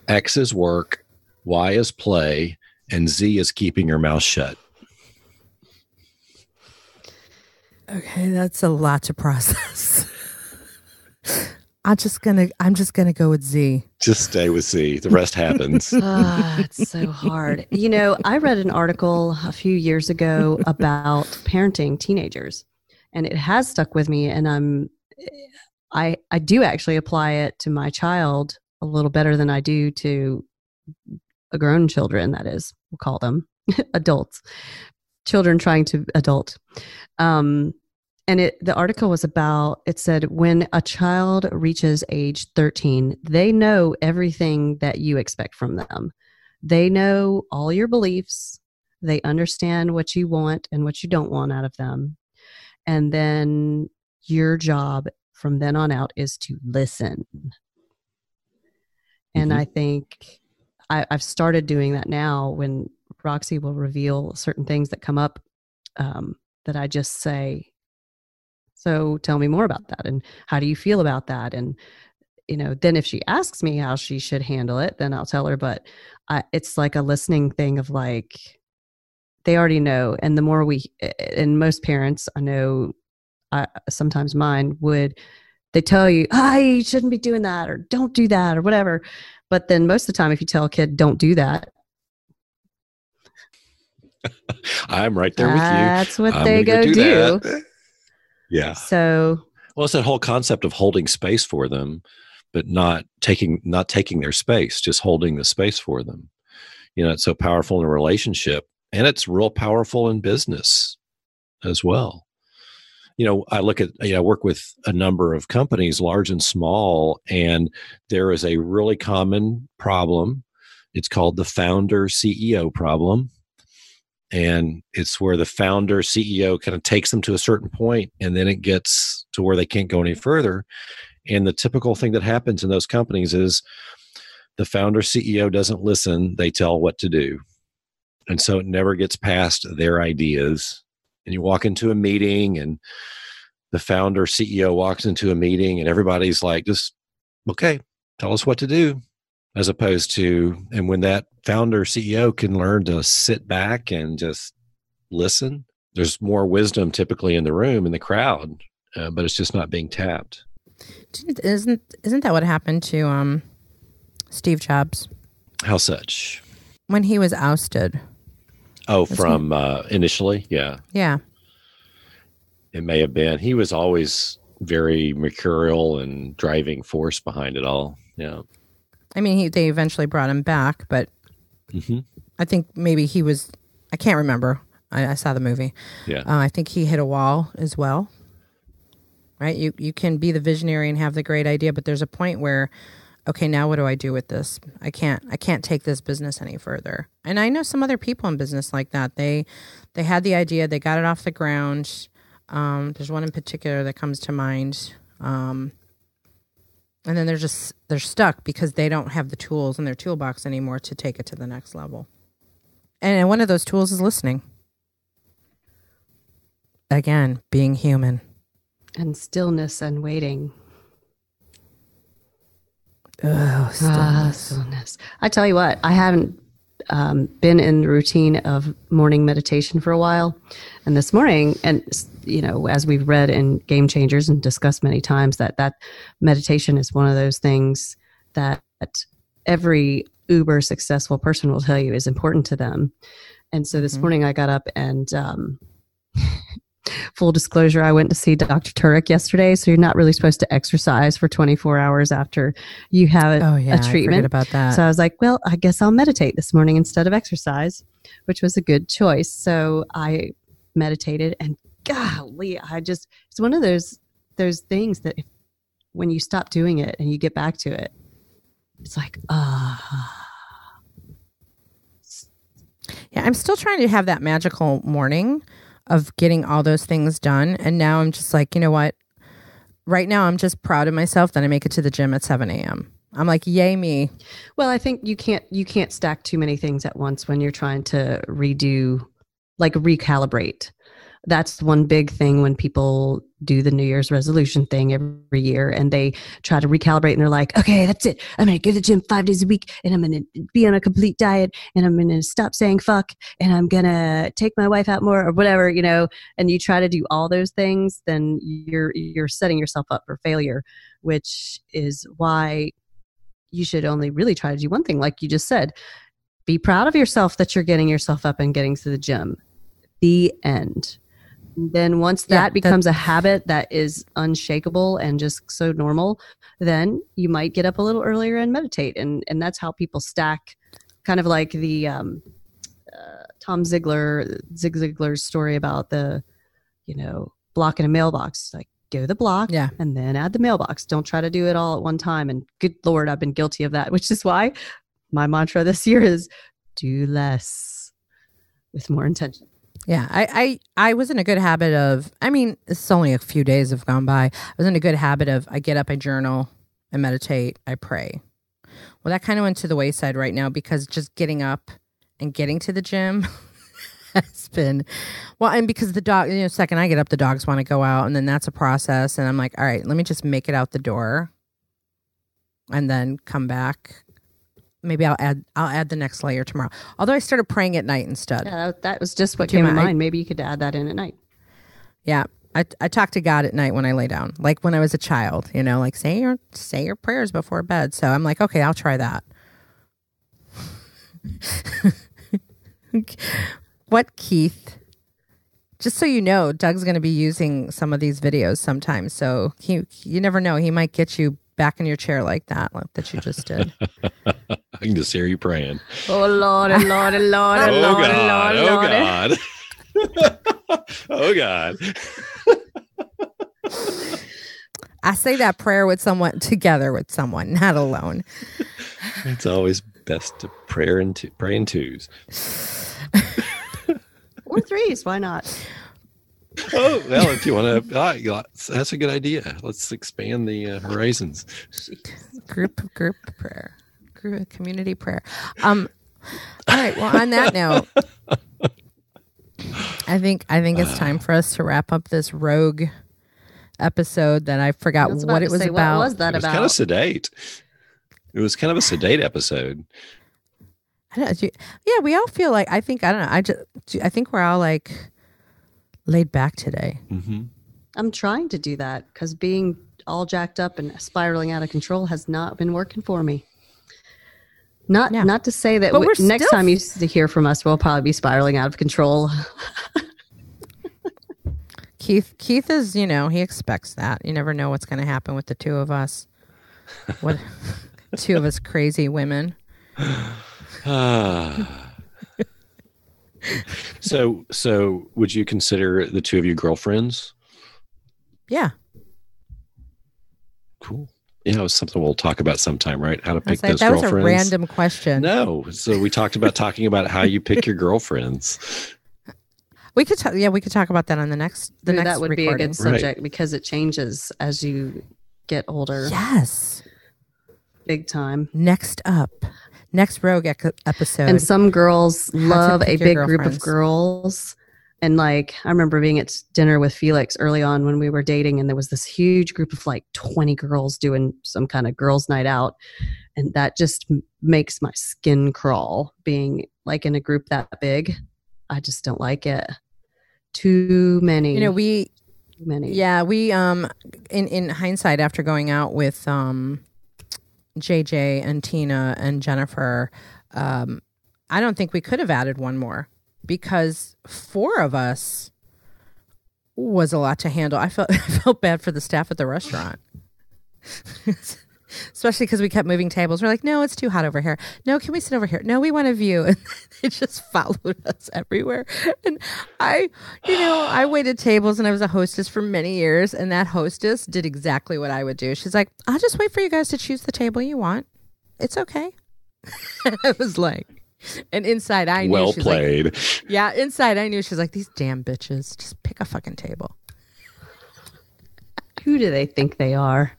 X is work, Y is play, and Z is keeping your mouth shut. Okay, that's a lot to process. I'm just gonna go with Z. Just stay with Z. The rest happens. It's so hard. I read an article a few years ago about parenting teenagers, and it has stuck with me. And I do actually apply it to my child a little better than I do to grown children. That is, we'll call them adults, children trying to adult. And the article was it said, when a child reaches age 13, they know everything that you expect from them. They know all your beliefs. They understand what you want and what you don't want out of them. And then your job from then on out is to listen. And I think I've started doing that now when Roxy will reveal certain things that come up that I just say, so tell me more about that. And how do you feel about that? And then if she asks me how she should handle it, then I'll tell her. But it's like a listening thing of like, they already know. And the more and most parents, I know, sometimes mine they tell you, you shouldn't be doing that, or don't do that, or whatever. But then most of the time, if you tell a kid, don't do that, I'm right there with you. That's what they go do. Yeah. So, well, it's that whole concept of holding space for them, but not taking their space, just holding the space for them. It's so powerful in a relationship, and it's real powerful in business as well. I work with a number of companies, large and small, and there is a really common problem. It's called the founder CEO problem. And it's where the founder CEO kind of takes them to a certain point, and then it gets to where they can't go any further. And the typical thing that happens in those companies is the founder CEO doesn't listen. They tell what to do. And so it never gets past their ideas. And you walk into a meeting, and the founder CEO walks into a meeting, and everybody's like, just, okay, tell us what to do. As opposed to, and when that founder CEO can learn to sit back and just listen, there's more wisdom typically in the room, in the crowd, but it's just not being tapped. Isn't that what happened to Steve Jobs? How such? When he was ousted. Oh, from initially? Yeah. Yeah. It may have been. He was always very mercurial and driving force behind it all. Yeah. I mean, they eventually brought him back, but I think maybe he was, I can't remember. I saw the movie. Yeah. I think he hit a wall as well. Right? You can be the visionary and have the great idea, but there's a point where, okay, now what do I do with this? I can't take this business any further. And I know some other people in business like that. They had the idea, they got it off the ground. There's one in particular that comes to mind. And then they're stuck because they don't have the tools in their toolbox anymore to take it to the next level. And one of those tools is listening. Again, being human. And stillness and waiting. Oh, stillness. I tell you what, I haven't been in the routine of morning meditation for a while. And this morning, and as we've read in Game Changers and discussed many times, that meditation is one of those things that every uber successful person will tell you is important to them. And so this morning I got up and full disclosure, I went to see Dr. Turek yesterday. So you're not really supposed to exercise for 24 hours after you have a treatment. I forget about that. So I was like, well, I guess I'll meditate this morning instead of exercise, which was a good choice. So I meditated, and golly, it's one of those things that when you stop doing it and you get back to it, it's like, Yeah, I'm still trying to have that magical morning of getting all those things done. And now I'm just like, you know what? Right now, I'm just proud of myself that I make it to the gym at 7 a.m. I'm like, yay me. Well, I think you can't stack too many things at once when you're trying to recalibrate. That's one big thing when people do the New Year's resolution thing every year, and they try to recalibrate, and they're like, okay, that's it. I'm going to go to the gym 5 days a week, and I'm going to be on a complete diet, and I'm going to stop saying fuck, and I'm going to take my wife out more, or whatever, and you try to do all those things, then you're setting yourself up for failure, which is why you should only really try to do one thing. Like you just said, be proud of yourself that you're getting yourself up and getting to the gym. The end. Then once that becomes a habit that is unshakable and just so normal, then you might get up a little earlier and meditate. And that's how people stack, kind of like the Zig Ziglar's story about the, block in a mailbox. Like, go the block and then add the mailbox. Don't try to do it all at one time. And good Lord, I've been guilty of that, which is why my mantra this year is do less with more intention. Yeah, I was in a good habit of, it's only a few days have gone by. I was in a good habit of, I get up, I journal, I meditate, I pray. Well, that kind of went to the wayside right now because just getting up and getting to the gym has been, and because the dog, second I get up, the dogs want to go out, and then that's a process. And I'm like, all right, let me just make it out the door. and then come back. Maybe I'll add the next layer tomorrow. Although I started praying at night instead. Yeah, that was just what came to mind. Maybe you could add that in at night. Yeah. I talk to God at night when I lay down, like when I was a child, like say your prayers before bed. So I'm like, okay, I'll try that. What, Keith? Just so you know, Doug's going to be using some of these videos sometimes. So you never know. He might get you back in your chair like that you just did. I can just hear you praying. Oh, Lord, and Lord, and Lord, and Lord, and Lord, and Lord. Oh, God. I say that prayer with someone, together with someone, not alone. It's always best to pray in twos. Or threes, why not? Oh, well, if you want to, that's a good idea. Let's expand the horizons. Group prayer, community prayer. All right. Well, on that note, I think it's time for us to wrap up this rogue episode that I forgot what it was about. What was that about? It was kind of sedate. It was kind of a sedate episode. Yeah, we all feel like, I think we're all like laid back today. Mm-hmm. I'm trying to do that because being all jacked up and spiraling out of control has not been working for me. Not to say that next time you hear from us, we'll probably be spiraling out of control. Keith is, he expects that. You never know what's going to happen with the two of us. What two of us crazy women. So would you consider the two of you girlfriends? Yeah. Cool. Yeah, it was something we'll talk about sometime, right? How to pick those girlfriends. That was a random question. No. So we talked about talking about how you pick your girlfriends. We could talk about that on the next that would recording. Be a good subject because it changes as you get older. Yes. Big time. Next rogue episode. And some girls love a big group of girls. And like, I remember being at dinner with Felix early on when we were dating, and there was this huge group of like 20 girls doing some kind of girls' night out. And that just makes my skin crawl being like in a group that big. I just don't like it. Too many. Too many. Yeah, we in hindsight, after going out with JJ and Tina and Jennifer, I don't think we could have added one more because 4 of us was a lot to handle. I felt bad for the staff at the restaurant. Especially because we kept moving tables. We're like, no, it's too hot over here. No, can we sit over here? No, we want a view. And they just followed us everywhere. And I waited tables and I was a hostess for many years. And that hostess did exactly what I would do. She's like, I'll just wait for you guys to choose the table you want. It's okay. I was like, and inside I knew. Well played. Like, yeah, inside I knew. She's like, these damn bitches, just pick a fucking table. Who do they think they are?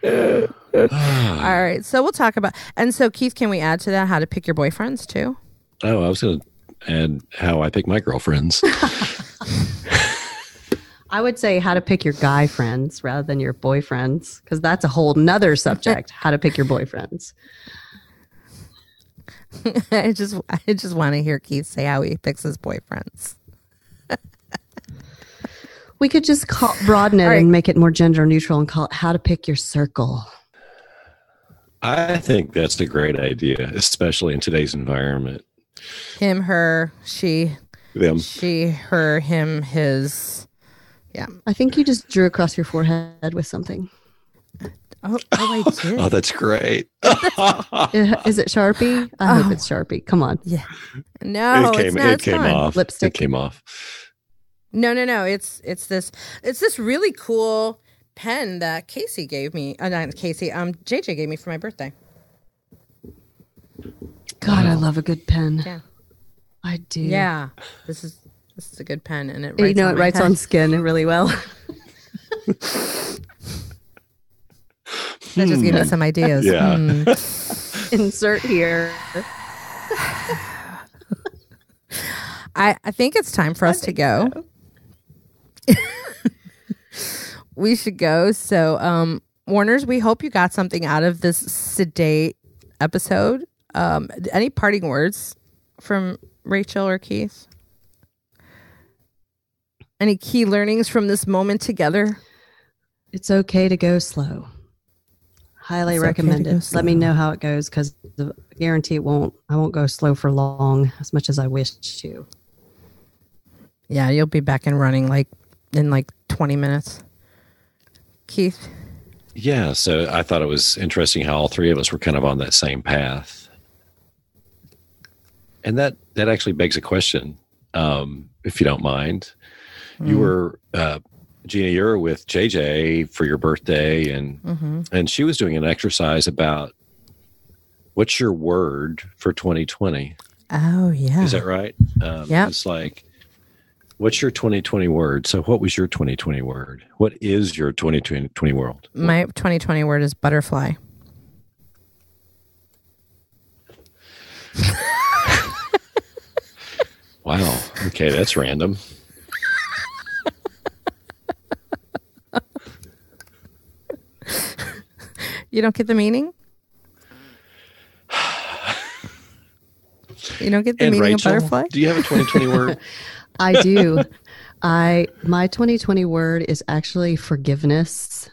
All right, so we'll talk about, and so Keith, can we add to that how to pick your boyfriends too? Oh, I was going to add how I pick my girlfriends. I would say how to pick your guy friends rather than your boyfriends, because that's a whole nother subject. How to pick your boyfriends. I just want to hear Keith say how he picks his boyfriends. We could just broaden it and make it more gender neutral and call it how to pick your circle. I think that's a great idea, especially in today's environment. Him, her, she. Them. She, her, him, his. Yeah. I think you just drew across your forehead with something. Oh, I did. Oh, that's great. Is it Sharpie? I hope it's Sharpie. Come on. Yeah. No, it came off. Lipstick. It came off. No. It's this really cool pen that Casey gave me. Not Casey. JJ gave me for my birthday. God, I love a good pen. Yeah, I do. Yeah, this is a good pen, and it writes. It writes on skin really well. That just gave me some ideas. Yeah. Insert here. I think it's time for us to go. We should go. So Warners, we hope you got something out of this sedate episode. Any parting words from Rachel or Keith? Any key learnings from this moment together? It's okay to go slow. Highly recommend it. Let me know how it goes, because I guarantee I won't go slow for long, as much as I wish to. Yeah, you'll be back and running in 20 minutes. Keith? Yeah, so I thought it was interesting how all three of us were kind of on that same path. And that actually begs a question, if you don't mind. You were, Gina, you were with JJ for your birthday, and she was doing an exercise about what's your word for 2020. Oh, yeah. Is that right? Yeah. It's like, what's your 2020 word? So what was your 2020 word? What is your 2020 world? My 2020 word is butterfly. Wow. Okay, that's random. You don't get the meaning? You don't get the meaning Rachel, of butterfly? Do you have a 2020 word? I do. My 2020 word is actually forgiveness.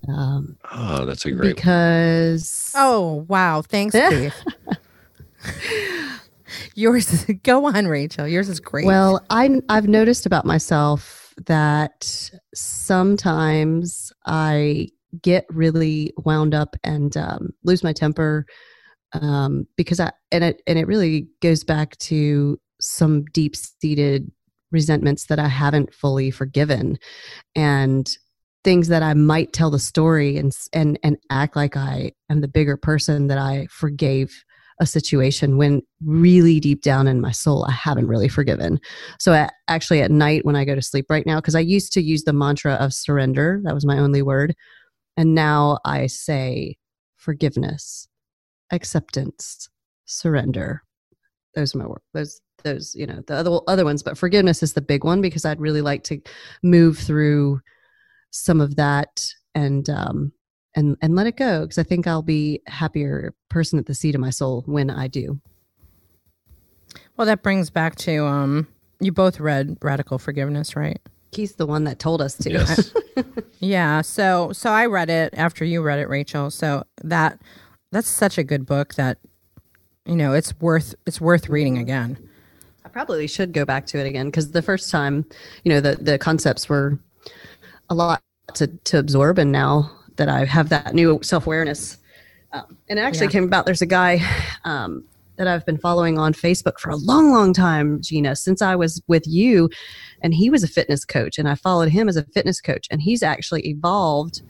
Oh, that's a great because one. Oh, wow. Thanks, Keith. Yours, go on, Rachel. Yours is great. Well, I've noticed about myself that sometimes I get really wound up and lose my temper because it really goes back to some deep-seated resentments that I haven't fully forgiven, and things that I might tell the story and act like I am the bigger person, that I forgave a situation, when really deep down in my soul, I haven't really forgiven. So actually at night when I go to sleep right now, because I used to use the mantra of surrender, that was my only word. And now I say forgiveness, acceptance, surrender. Those are my words. Those, the other ones, but forgiveness is the big one, because I'd really like to move through some of that and let it go, because I think I'll be a happier person at the seat of my soul when I do. Well, that brings back to you both read Radical Forgiveness, right? Keith's the one that told us to. Yes. Yeah. So I read it after you read it, Rachel. So that's such a good book that it's worth reading again. I probably should go back to it again, because the first time, the concepts were a lot to absorb, and now that I have that new self-awareness. And it actually came about, there's a guy that I've been following on Facebook for a long, long time, Gina, since I was with you, and he was a fitness coach, and I followed him as a fitness coach, and he's actually evolved,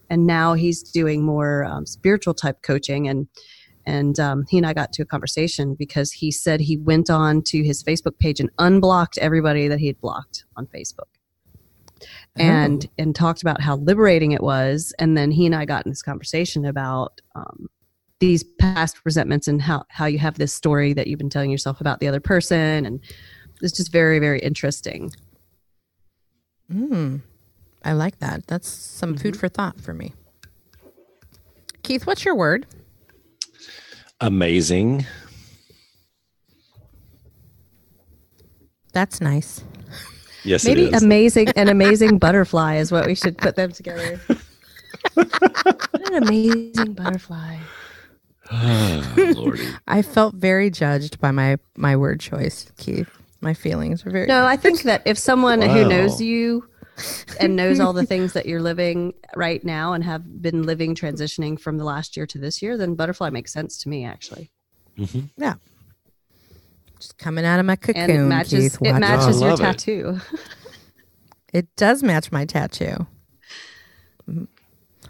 and now he's doing more spiritual type coaching, and he and I got to a conversation because he said he went on to his Facebook page and unblocked everybody that he had blocked on Facebook. And talked about how liberating it was. And then he and I got in this conversation about these past resentments and how you have this story that you've been telling yourself about the other person. And it's just very, very interesting. I like that. That's some food for thought for me. Keith, what's your word? Amazing. That's nice. Yes, maybe it is. amazing butterfly is what we should put them together. What an amazing butterfly. Oh, Lordy. I felt very judged by my word choice, Keith. My feelings are very... No, I think that if someone who knows you and knows all the things that you're living right now and have been living, transitioning from the last year to this year, then butterfly makes sense to me, actually. Mm-hmm. Yeah. Just coming out of my cocoon, and it matches, Keith. it matches your it. tattoo. It does match my tattoo.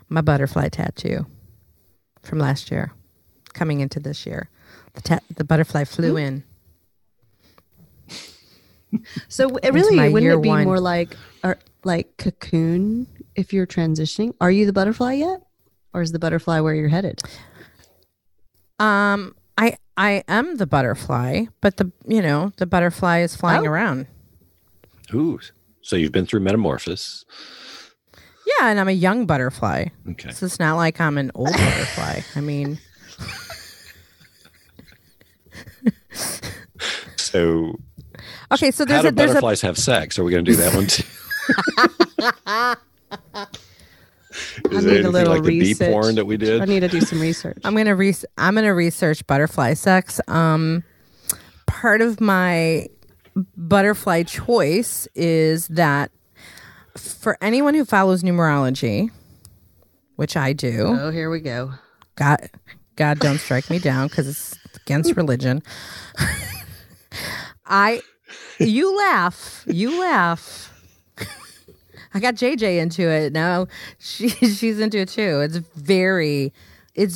My butterfly tattoo from last year, coming into this year. The butterfly flew in. So it really wouldn't it be more like cocoon if you're transitioning? Are you the butterfly yet, or is the butterfly where you're headed? I am the butterfly, but the butterfly is flying around. Ooh, so you've been through metamorphosis. Yeah, and I'm a young butterfly. Okay. So it's not like I'm an old butterfly. I mean. So. Okay, so how do butterflies have sex? Are we going to do that one too? Is there anything like the bee porn that we did? I need to do some research. I'm gonna research butterfly sex. Part of my butterfly choice is that for anyone who follows numerology, which I do. Oh, here we go. God, don't strike me down because it's against religion. You laugh. I got JJ into it. Now she's into it too. It's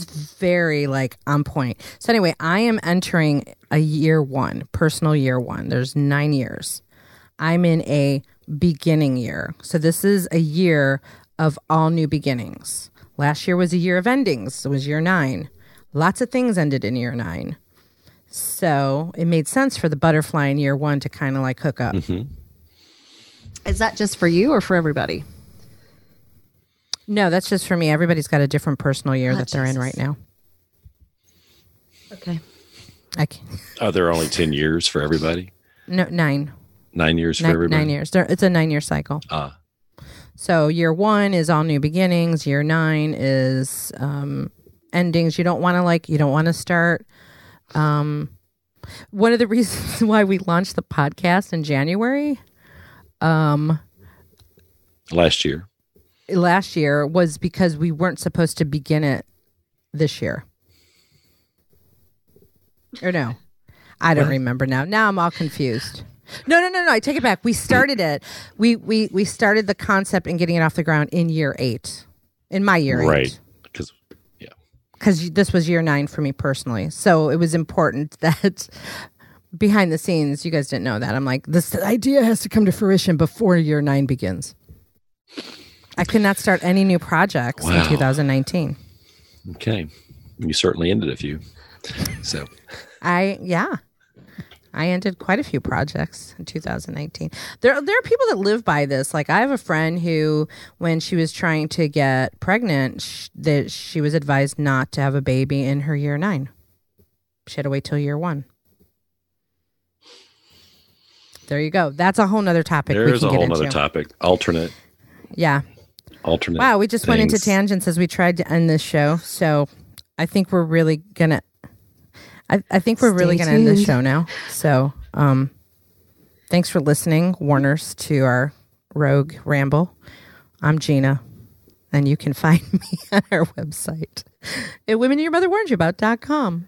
very like on point. So anyway, I am entering a year one, personal year one. There's 9 years. I'm in a beginning year. So this is a year of all new beginnings. Last year was a year of endings. It was year 9. Lots of things ended in year 9. So it made sense for the butterfly in year 1 to kind of like hook up. Mm-hmm. Is that just for you or for everybody? No, that's just for me. Everybody's got a different personal year that they're in right now. Okay. Are there only 10 years for everybody? No, 9. 9 years for everybody? 9 years. It's a 9-year cycle. So year 1 is all new beginnings. Year 9 is endings. You don't want to start. One of the reasons why we launched the podcast in January last year was because we weren't supposed to begin it this year. Or no, I don't remember now. Now I'm all confused. No. I take it back. We started it. We started the concept and getting it off the ground in year 8, in my year 8. Right. Because this was year 9 for me personally. So it was important that behind the scenes, you guys didn't know that. I'm like, this idea has to come to fruition before year 9 begins. I could not start any new projects in 2019. Okay. You certainly ended a few. So I ended quite a few projects in 2019. There are people that live by this. Like I have a friend who, when she was trying to get pregnant, she was advised not to have a baby in her year 9. She had to wait till year 1. There you go. That's a whole nother topic. There's a whole nother topic. Alternate. Yeah. Alternate. Wow, we just went into tangents as we tried to end this show. So I think we're really gonna. I think we're really gonna end this show now. So thanks for listening, Warners, to our rogue ramble. I'm Gina, and you can find me on our website at womenyourmotherwarnsyouabout.com.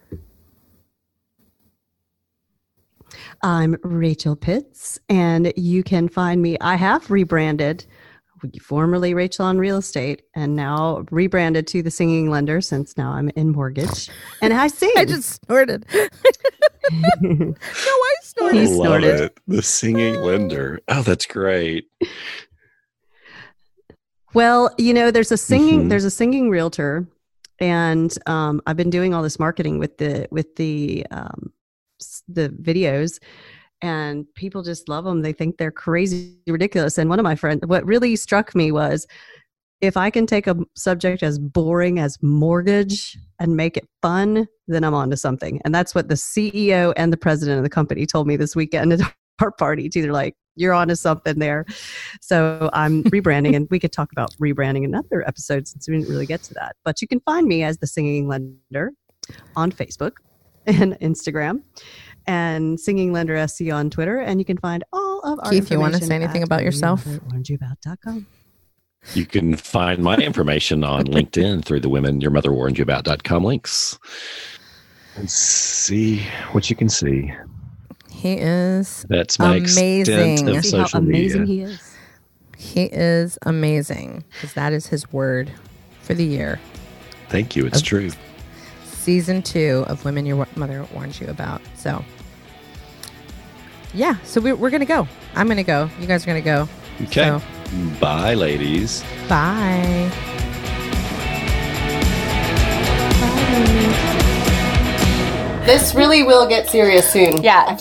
I'm Rachel Pitts, and you can find me. I have rebranded, formerly Rachel on Real Estate, and now rebranded to the Singing Lender since now I'm in mortgage. And I sing. I just snorted. No, I snorted. I love it. The Singing Lender. Oh, that's great. Well, there's a singing realtor, and I've been doing all this marketing with the videos, and people just love them. They think they're crazy ridiculous. And one of my friends, what really struck me was, if I can take a subject as boring as mortgage and make it fun, then I'm onto something. And that's what the CEO and the president of the company told me this weekend at our party too. They're like, you're onto something there. So I'm rebranding, and we could talk about rebranding in another episode since we didn't really get to that. But you can find me as the Singing Lender on Facebook and Instagram, and Singing Lender SC on Twitter. And you can find all of our Keith, you want to say anything about yourself? WomenYourMotherWarnsYouAbout.com. You can find my information on LinkedIn through the WomenYourMotherWarnsYouAbout.com links, and see what you can see. He is That's my amazing. Extent of See how social amazing media. he is. He is amazing, because that is his word for the year. Thank you. It's true. Season 2 of Women Your Mother Warns You About. So, yeah. So we're going to go. I'm going to go. You guys are going to go. Okay. So, bye, ladies. Bye. This really will get serious soon. Yeah.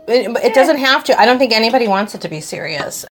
It doesn't have to. I don't think anybody wants it to be serious.